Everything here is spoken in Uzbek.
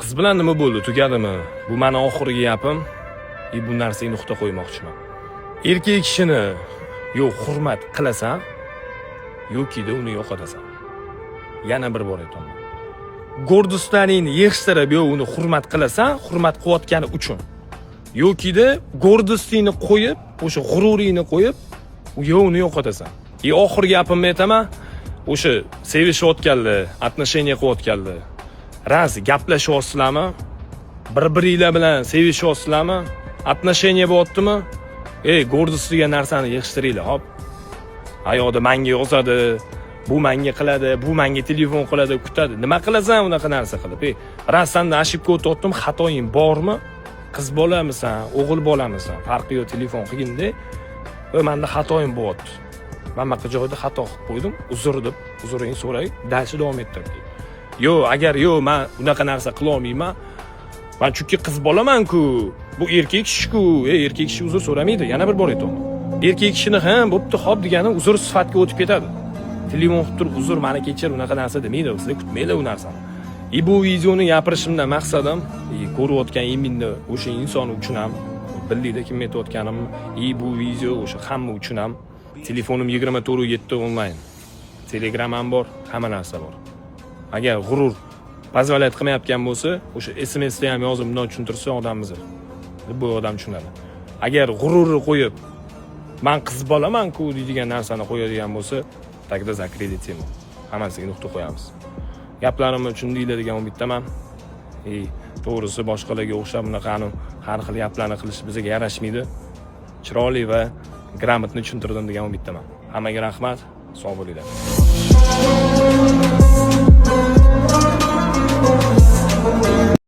qiz bilan nima bo'ldi, tugadimi? Bu meni oxirgi gapim. Bu narsaga nuqta qo'ymoqchiman. Erkak kishini yo hurmat qilasan, yoki-da uni yo'qotasan. Yana bir bor aytaman. Gordostaningni yig'ishtirib, yo uni hurmat qilasan, hurmat qilayotgani uchun. Yoki-da gordostingni qo'yib, o'sha g'ururingni qo'yib, yo uni yo'qotasan. Oxirgi gapimni aytaman. O'sha sevishayotganlar, отношения qilayotganlar. Raz gaplashyapsizlarmi? Bir-biringlar bilan sevishyapsizlarmi? Отношения bo'lyaptimi? Gordost degan narsani yig'ishtiringlar, hop. Hayoda menga yozadi, bu menga qiladi, bu menga telefon qiladi, kutadi. Nima qilasan unaqa narsa qilib? Raz senda ошибка o'tayaptimi? Xatoying bormi? Qiz bolamisan, o'g'il bolamisan? Farqi yo'q, telefon qilganda, menda xatoyim bo'lyapti. Men bunaqa joyda xato qilib qo'ydim, uzr deb, uzringni so'ray, dalshi davom ettirdik. Agar men bunaqa narsa qila olmayman, men chunki qiz bolaman-ku, bu erkak kishi-ku, erkak kishi uzr so'ramaydi. Yana bir bor aytaman. Erkak kishini ham bo'pti, xo'p degani uzr sifatga o'tib ketadi. Telefon qilib turib, uzr, meni kechir, unaqa narsa demaydi, sizlar kutmaylar u narsani. Bu videoni gapirishimdan maqsadim, ko'rayotgan imminni o'sha inson uchun ham, bildinglar kim aytayotganim, bu video o'sha hamma uchun ham. Telefonim 24/7 onlayn. Telegramam bor, hamma narsa bor. Agar g'urur pozolayat qilmayotgan bo'lsa, o'sha SMSda ham yozib bundan tushuntirsa odamimizni. Bu odam tushunadi. Agar g'ururni qo'yib, men qiz bolaman-ku deydigan narsani qo'yadigan bo'lsa, tagda zakrit temo. Hammasiga nuqta qo'yamiz. Gaplarimni tushundinglar degan umiddaman. To'g'risi boshqalarga o'xshab bunaqani har xil gaplarni qilish bizga yarashmaydi. Chiroyli va gрамотно tushuntirdim degan umiddaman. Hammaga rahmat, sog' bo'linglar.